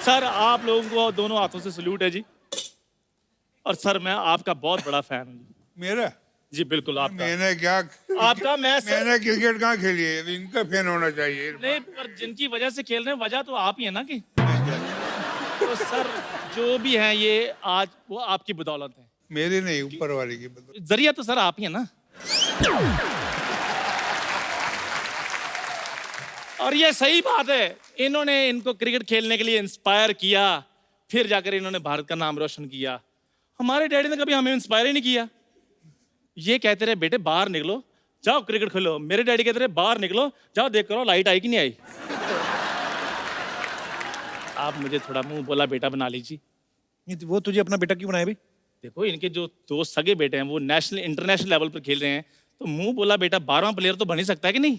सर आप लोगों को दोनों हाथों से सल्यूट है जी, और सर मैं आपका बहुत बड़ा फैन हूँ जी। मेरा? जी बिल्कुल आपका। मैंने क्या? आपका मैंने क्रिकेट कहाँ खेली है? इनका फैन होना चाहिए। नहीं, पर जिनकी वजह से खेल रहे हैं वजह तो आप ही है ना कि। तो सर जो भी है ये आज वो आपकी बदौलत है। मेरी नहीं, ऊपर वाले की बदौलत। जरिया तो सर आप ही है ना। और ये सही बात है, इन्होंने इनको क्रिकेट खेलने के लिए इंस्पायर किया, फिर जाकर इन्होंने भारत का नाम रोशन किया। हमारे डैडी ने कभी हमें इंस्पायर ही नहीं किया। ये कहते रहे बेटे बाहर निकलो, जाओ क्रिकेट खेलो। मेरे डैडी कहते रहे बाहर निकलो, जाओ देख करो लाइट आई कि नहीं आई। आप मुझे थोड़ा मुंह बोला बेटा बना लीजिए। नहीं, वो तुझे अपना बेटा क्यों बनाया भाई? देखो इनके जो दो सगे बेटे हैं वो नेशनल इंटरनेशनल लेवल पर खेल रहे हैं, तो मुंह बोला बेटा 12वां प्लेयर तो बन ही सकता है कि नहीं।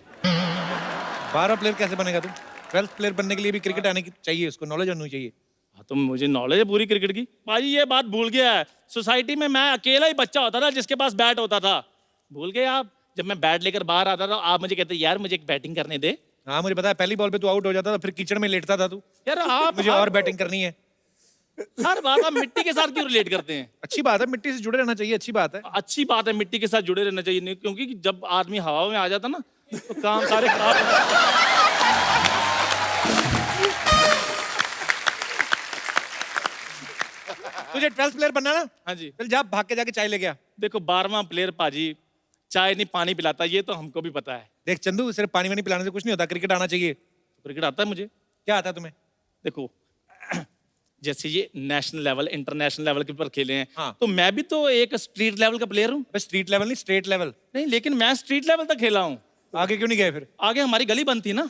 12 प्लेयर कैसे बनेगा तू? 12th प्लेयर बनने के लिए भी क्रिकेट आने की चाहिए, उसको नॉलेज होनी चाहिए। हाँ तो मुझे नॉलेज है पूरी क्रिकेट की। भाई ये बात भूल गया है, सोसाइटी में मैं अकेला ही बच्चा होता था जिसके पास बैट होता था। भूल गए आप? जब मैं बैट लेकर बाहर आता था आप मुझे कहते यार मुझे एक बैटिंग करने दे। हाँ मुझे पता है, पहली बॉल पे तू आउट हो जाता था, फिर कीचड़ में लेटता था तू। यार आप मुझे और बैटिंग करनी है। हर बात आप मिट्टी के साथ क्यों रिलेट करते हैं? अच्छी बात है, मिट्टी से जुड़े रहना चाहिए, अच्छी बात है। अच्छी बात है, मिट्टी के साथ जुड़े रहना चाहिए, नहीं क्योंकि जब आदमी हवा में आ जाता ना तो काम सारे खराब हो जाते। तुझे 12th प्लेयर बनना ना, हाँ जी, चल जा भाग के जाके चाय ले गया। देखो 12वां प्लेयर पाजी चाय नहीं पानी पिलाता, ये तो हमको भी पता है। देख चंदू, सिर्फ पानी वानी पिलाने से कुछ नहीं होता, क्रिकेट आना चाहिए। क्रिकेट आता है मुझे। क्या आता है तुम्हें? देखो जैसे ये नेशनल लेवल इंटरनेशनल लेवल के ऊपर खेले हैं, हाँ। तो मैं भी तो एक स्ट्रीट लेवल का प्लेयर हूँ। बस स्ट्रीट लेवल नहीं, स्टेट लेवल। नहीं, लेकिन मैं स्ट्रीट लेवल तक खेला हूँ। आगे क्यों नहीं गए फिर? आगे हमारी गली बंद थी ना।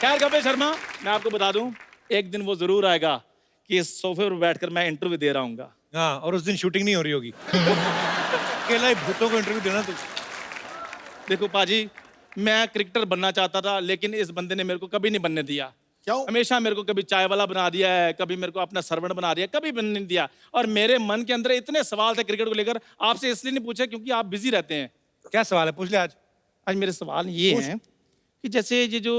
खैर कपिल शर्मा, मैं आपको बता दूं, एक दिन वो जरूर आएगा कि इस सोफे पर बैठकर मैं इंटरव्यू दे रहा हूँ। हाँ, और उस दिन शूटिंग नहीं हो रही होगी। अकेला ही भूतों को इंटरव्यू देना तू। देखो पाजी, मैं क्रिकेटर बनना चाहता था, लेकिन इस बंदे ने मेरे को कभी नहीं बनने दिया। क्यों? हमेशा मेरे को कभी चाय वाला बना दिया है, कभी मेरे को अपना सर्वेंट बना दिया, कभी बनने नहीं दिया। और मेरे मन के अंदर इतने सवाल थे क्रिकेट को लेकर, आपसे इसलिए नहीं पूछा क्योंकि आप बिजी रहते हैं। क्या सवाल है, पूछ ले आज। आज मेरे सवाल ये हैं कि जैसे ये जो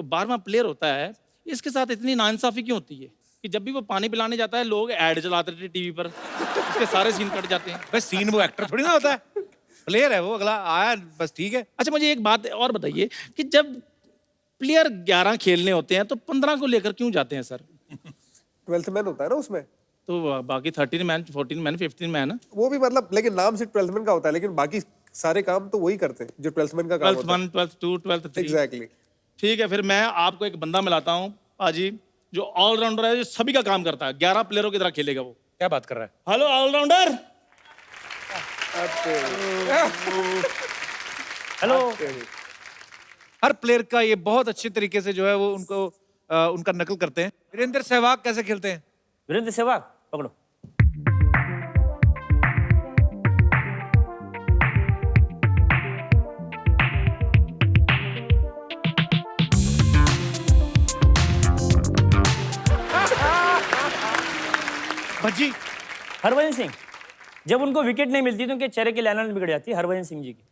12वां प्लेयर होता है, इसके साथ इतनी नाइंसाफी क्यों होती है कि जब भी वो पानी पिलाने जाता है लोग ऐड चलाते थे टीवी पर, उसके सारे सीन कट जाते हैं। बस सीन, वो एक्टर थोड़ी ना होता है, प्लेयर है वो, अगला आया बस ठीक है। अच्छा मुझे एक बात और बताइए कि जब प्लेयर 11 खेलने होते हैं तो 15 को लेकर क्यों जाते हैं सर? 12th मैन होता है ना उसमें, तो बाकी 13 मैन, 14 मैन, 15 मैन, वो भी मतलब, लेकिन नाम सिर्फ 12th मैन का होता है, लेकिन बाकी सारे काम तो वही करते हैं जो 12th मैन का काम 12th होता 1, 12th 2, 12th 3। है। एग्जैक्टली। ठीक है, फिर मैं आपको एक बंदा मिलाता हूँ पाजी, जो ऑलराउंडर है, जो सभी का काम करता है, 11 प्लेयरों की तरह खेलेगा वो। क्या बात कर रहा है? Hello allrounder. हेलो। हर प्लेयर का ये बहुत अच्छे तरीके से जो है वो उनको उनका नकल करते हैं। वीरेंद्र सहवाग कैसे खेलते हैं? वीरेंद्र सहवाग पकड़ो। भज्जी। हरभजन सिंह, जब उनको विकेट नहीं मिलती तो उनके चेहरे की लाइनर बिगड़ जाती है, हरभजन सिंह जी की।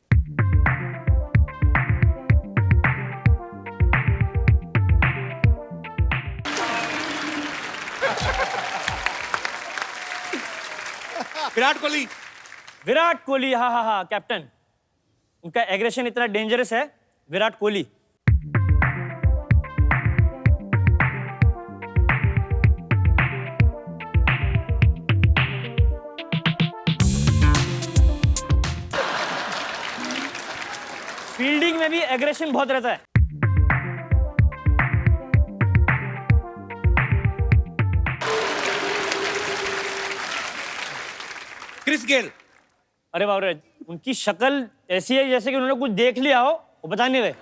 विराट कोहली। विराट कोहली, हाँ हाँ हाँ, कैप्टन। उनका एग्रेशन इतना डेंजरस है, विराट कोहली। फील्डिंग में भी एग्रेशन बहुत रहता है। Chris Gayle. अरे बाप रे, उनकी शक्ल ऐसी है जैसे कि उन्होंने कुछ देख लिया हो, वो बता नहीं रहे।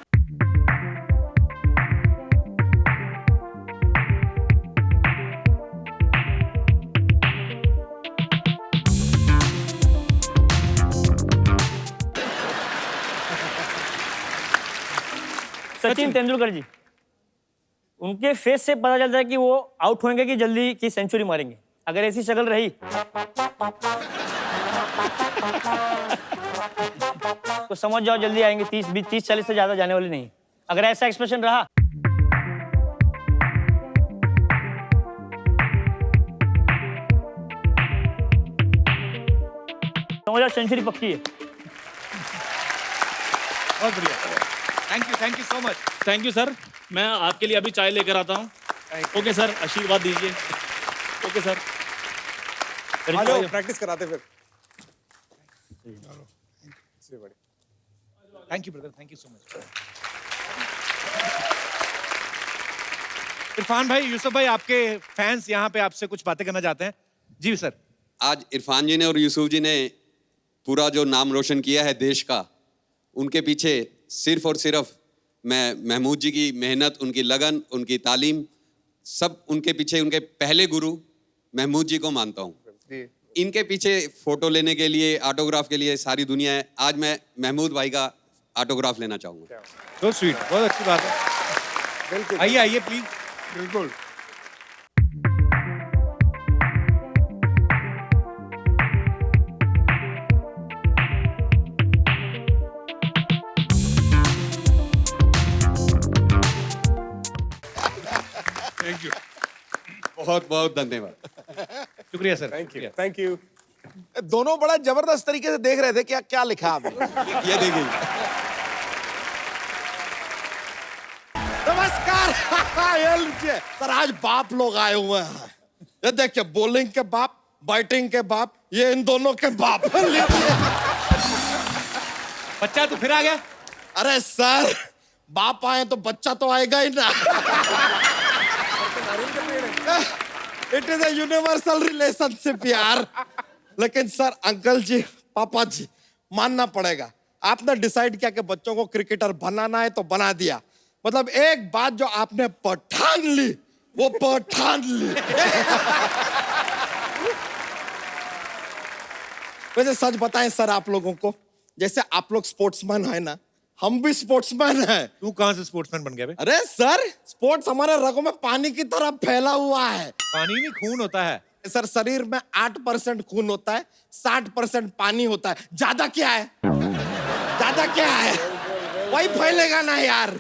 सचिन तेंदुलकर जी, उनके फेस से पता चलता है कि वो आउट होंगे कि जल्दी की सेंचुरी मारेंगे। अगर ऐसी शक्ल रही तो समझ जाओ जल्दी आएंगे, 30-40 से ज्यादा जाने वाली नहीं। अगर ऐसा एक्सप्रेशन रहा समझ जाओ सेंचुरी पक्की है। बहुत बढ़िया, thank you so much. Thank you sir, मैं आपके लिए अभी चाय लेकर आता हूँ। ओके सर, आशीर्वाद दीजिए। Okay sir. प्रैक्टिस कराते फिर। Thank you brother, thank you so much. Irfan भाई, यूसुफ भाई, आपके फैंस यहाँ पे आपसे कुछ बातें करना चाहते हैं। जी सर। आज इरफान जी ने और यूसुफ जी ने पूरा जो नाम रोशन किया है देश का, उनके पीछे सिर्फ और सिर्फ मैं महमूद जी की मेहनत, उनकी लगन, उनकी तालीम, सब उनके पीछे उनके पहले गुरु महमूद जी को मानता हूँ। इनके पीछे फोटो लेने के लिए, ऑटोग्राफ के लिए सारी दुनिया है। आज मैं महमूद भाई का ऑटोग्राफ लेना चाहूँगा। सो स्वीट, बहुत अच्छी बात है। बिल्कुल, आइए आइए प्लीज। बिल्कुल। बहुत बहुत धन्यवाद। शुक्रिया सर। Thank you. दोनों बड़ा जबरदस्त तरीके से देख रहे थे क्या क्या लिखा आपने। ये देखिए, नमस्कार। ये लीजिए सर, आज बाप लोग आए हुए हैं। ये देखिए, बॉलिंग के बाप, बैटिंग के बाप, ये इन दोनों के बाप। बच्चा तो फिर आ गया। अरे सर, बाप आए तो बच्चा तो आएगा ही ना। It is a universal relationship यार। लेकिन सर, अंकल जी, पापा जी, मानना पड़ेगा, आपने डिसाइड किया कि बच्चों को क्रिकेटर बनाना है तो बना दिया। मतलब एक बात जो आपने पठान ली, वो पठान ली। वैसे सच बताएं सर, आप लोगों को, जैसे आप लोग स्पोर्ट्समैन है ना, हम भी स्पोर्ट्समैन हैं। तू कहाँ से स्पोर्ट्समैन बन गया बे? अरे सर, स्पोर्ट्स हमारे रगों में पानी की तरह फैला हुआ है। पानी में खून होता है। सर, शरीर में 8% खून होता है, 60% पानी होता है। ज्यादा क्या है? ज्यादा क्या है? वही फैलेगा ना यार,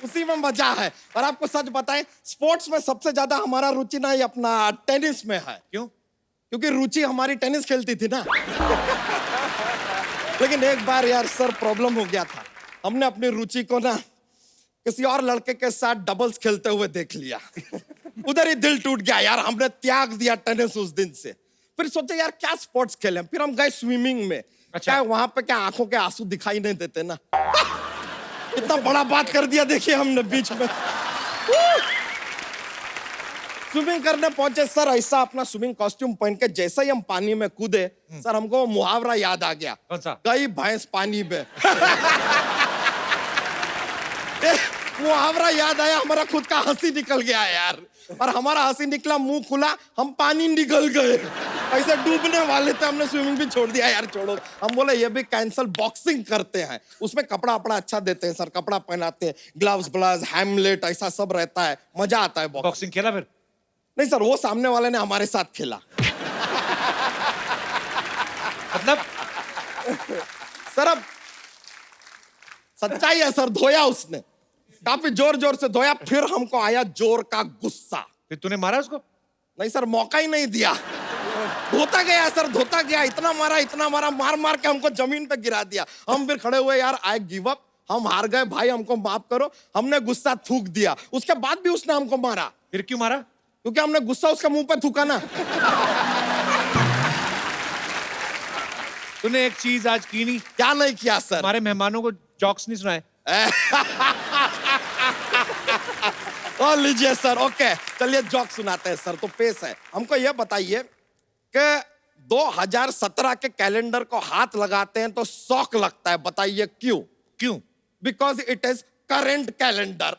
उसी में मजा है। और आपको सच बताएं, स्पोर्ट्स में सबसे ज्यादा हमारा रुचि ना ये अपना टेनिस में है। क्यों? क्योंकि रुचि हमारी टेनिस खेलती थी ना। लेकिन एक बार यार सर, प्रॉब्लम हो गया था। हमने अपनी रुचि को ना किसी और लड़के के साथ डबल्स खेलते हुए देख लिया। उधर ही दिल टूट गया यार, हमने त्याग दिया टेनिस उस दिन से। फिर सोचे यार क्या स्पोर्ट्स खेलें, फिर हम गए स्विमिंग में। अच्छा। क्या वहां पे क्या आंखों के आंसू दिखाई नहीं देते ना। इतना बड़ा बात कर दिया देखिए हमने बीच में। स्विमिंग करने पहुंचे सर, ऐसा अपना स्विमिंग कॉस्ट्यूम पहन के जैसे ही हम पानी में कूदे सर, हमको मुहावरा याद आ गया। कौन सा? गई भैंस पानी में। मुहावरा याद आया, हमारा खुद का हंसी निकल गया यार। और हमारा हंसी निकला, मुंह खुला, हम पानी निकल गए। ऐसे डूबने वाले थे, हमने स्विमिंग भी छोड़ दिया यार, छोड़ो। हम बोले ये भी कैंसल, बॉक्सिंग करते हैं, उसमें कपड़ा अपना अच्छा देते हैं सर, कपड़ा पहनाते हैं, ग्लव्स ब्लव्स हैमलेट ऐसा सब रहता है, मजा आता है। बॉक्सिंग खेला फिर? नहीं सर, वो सामने वाले ने हमारे साथ खेला। मतलब सर अब सच्चाई है सर, धोया उसने, काफी जोर जोर से धोया, फिर हमको आया जोर का गुस्सा। फिर तूने मारा उसको? नहीं सर, मौका ही नहीं दिया। धोता गया सर, धोता गया, इतना मारा, मार मार के हमको जमीन पे गिरा दिया। हम फिर खड़े हुए, यार आई गिव अप, हम हार गए भाई, हमको माफ करो। हमने गुस्सा थूक दिया, उसके बाद भी उसने हमको मारा। फिर क्यों मारा? क्योंकि हमने गुस्सा उसके मुंह पे थूका ना। तूने एक चीज आज की नहीं। क्या नहीं किया सर? हमारे मेहमानों को जॉक्स नहीं सुनाए। और लीजिए सर, ओके, चलिए जोक सुनाते हैं सर। तो पेश है, हमको यह बताइए कि 2017 के कैलेंडर को हाथ लगाते हैं तो शौक लगता है, बताइए क्यों? क्यों? Because it is current calendar.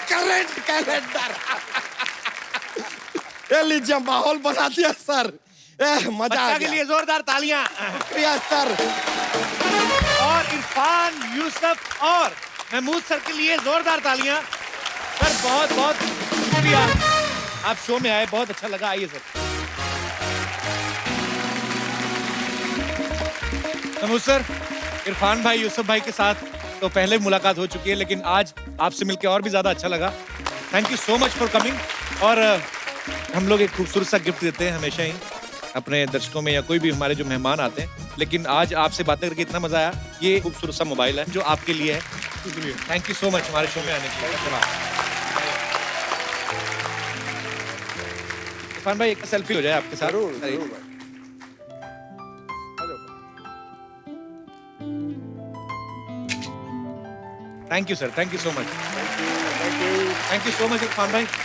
Current calendar. ये लीजिए, माहौल बना दिया सर। मजा आ के गया। लिए जोरदार तालियां। शुक्रिया सर। और इरफान, यूसुफ और महमूद सर के लिए जोरदार तालियां। सर बहुत बहुत शुक्रिया, आप शो में आए, बहुत अच्छा लगा। आइए सर। महमूद सर, इरफान भाई, यूसुफ भाई के साथ तो पहले मुलाकात हो चुकी है, लेकिन आज आपसे मिलकर और भी ज्यादा अच्छा लगा। Thank you so much for coming. और हम लोग एक खूबसूरत सा गिफ्ट देते हैं हमेशा ही अपने दर्शकों में या कोई भी हमारे जो मेहमान आते हैं, लेकिन आज आपसे बातें करके इतना मजा आया। ये खूबसूरत सा मोबाइल है जो आपके लिए है। थैंक यू सो मच हमारे शो में आने के लिए। धन्यवाद। इरफान भाई, एक सेल्फी हो जाए आपके साथ। जरूर। Thank you sir, thank you so much. Thank you so much Irfan भाई।